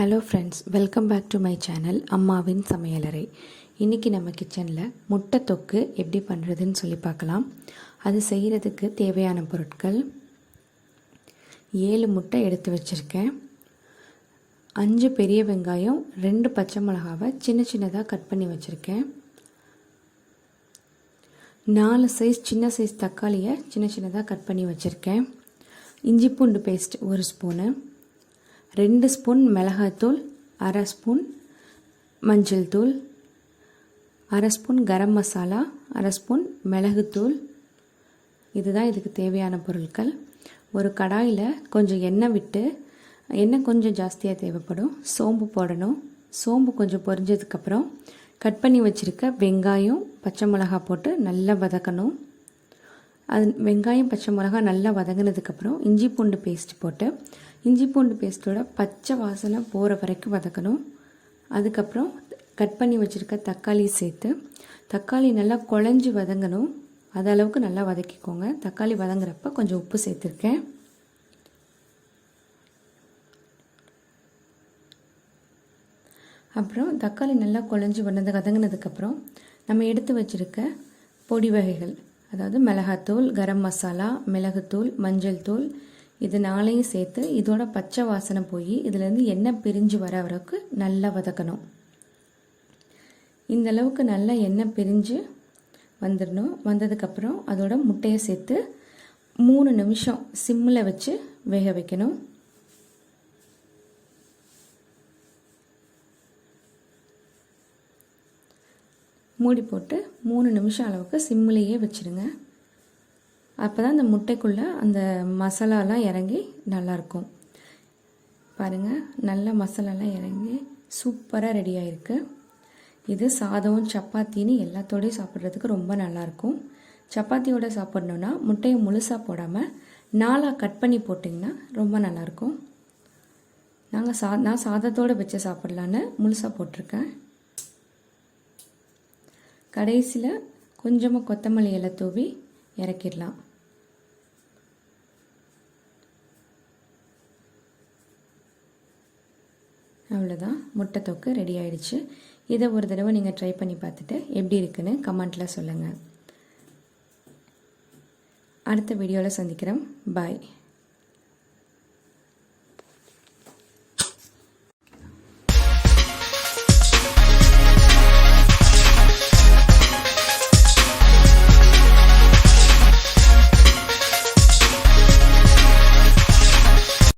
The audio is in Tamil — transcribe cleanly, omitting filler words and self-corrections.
Hello friends, welcome back to my channel அம்மாவின் சமையலறை. இன்றைக்கி நம்ம கிச்சனில் முட்டை தொக்கு எப்படி பண்ணுறதுன்னு சொல்லி பார்க்கலாம். அது செய்கிறதுக்கு தேவையான பொருட்கள்: 7 முட்டை எடுத்து வச்சுருக்கேன், 5 பெரிய வெங்காயம், 2 பச்சை மிளகாவை சின்ன சின்னதாக கட் பண்ணி வச்சுருக்கேன், 4 சைஸ் சின்ன சைஸ் தக்காளியை சின்ன சின்னதாக கட் பண்ணி வச்சுருக்கேன், இஞ்சி பூண்டு பேஸ்ட் 1 ஸ்பூனு, 2 ஸ்பூன் மிளகாய்த்தூள், 1/2 ஸ்பூன் மஞ்சள் தூள், 1/2 ஸ்பூன் கரம் மசாலா, 1/2 ஸ்பூன் மிளகுத்தூள். இதுதான் இதுக்கு தேவையான பொருட்கள். ஒரு கடாயில் கொஞ்சம் எண்ணெய் விட்டு, எண்ணெய் கொஞ்சம் ஜாஸ்தியாக தேவைப்படும், சோம்பு போடணும். சோம்பு கொஞ்சம் பொரிஞ்சதுக்கப்புறம் கட் பண்ணி வச்சுருக்க வெங்காயம் பச்சை மிளகா போட்டு நல்லா வதக்கணும். அது வெங்காயம் பச்சை மிளகா நல்லா வதங்கினதுக்கப்புறம் இஞ்சி பூண்டு பேஸ்ட் போட்டு, இஞ்சி பூண்டு பேஸ்ட்டோட பச்சை வாசனை போகிற வரைக்கும் வதக்கணும். அதுக்கப்புறம் கட் பண்ணி வச்சுருக்க தக்காளி சேர்த்து, தக்காளி நல்லா குழஞ்சி வதங்கணும். அது அளவுக்கு நல்லா வதக்கிக்கோங்க. தக்காளி வதங்குறப்ப கொஞ்சம் உப்பு சேர்த்துருக்கேன். அப்புறம் தக்காளி நல்லா குழஞ்சி வதங்கினதுக்கப்புறம் நம்ம எடுத்து வச்சுருக்க பொடி வகைகள், அதாவது மிளகாத்தூள், கரம் மசாலா, மிளகுத்தூள், மஞ்சள் தூள், இது 4ஐயும் சேர்த்து இதோட பச்சை வாசனை போய் இதுலேருந்து எண்ணெய் பிரிஞ்சு வர வரைக்கும் நல்லா வதக்கணும். இந்த அளவுக்கு நல்லா எண்ணெய் பிரிஞ்சு வந்துடணும். வந்ததுக்கப்புறம் அதோட முட்டையை சேர்த்து 3 நிமிஷம் சிம்மில் வச்சு வேக வைக்கணும். மூடி போட்டு 3 நிமிஷம் அளவுக்கு சிம்மிலேயே வச்சுடுங்க. அப்போ தான் அந்த முட்டைக்குள்ளே அந்த மசாலாலாம் இறங்கி நல்லாயிருக்கும். பாருங்கள், நல்ல மசாலாலாம் இறங்கி சூப்பராக ரெடி ஆகிருக்கு. இது சாதம், சப்பாத்தின்னு எல்லாத்தோடையும் சாப்பிட்றதுக்கு ரொம்ப நல்லாயிருக்கும். சப்பாத்தியோடு சாப்பிட்ணுன்னா முட்டையை முழுசாக போடாமல் 4ஆக கட் பண்ணி போட்டிங்கன்னா ரொம்ப நல்லாயிருக்கும். நான் சாதத்தோடு வச்சு சாப்பிட்லான்னு முழுசாக போட்டிருக்கேன். கடைசியில் கொஞ்சமாக கொத்தமல்லி இலை தூவி இறக்கிடலாம். அவ்வளோதான், முட்டை தொக்கு ரெடி ஆகிடுச்சு. இதை ஒரு தடவை நீங்கள் ட்ரை பண்ணி பார்த்துட்டு எப்படி இருக்குன்னு கமெண்ட்டில் சொல்லுங்கள். அடுத்த வீடியோவில் சந்திக்கிறேன். பாய்.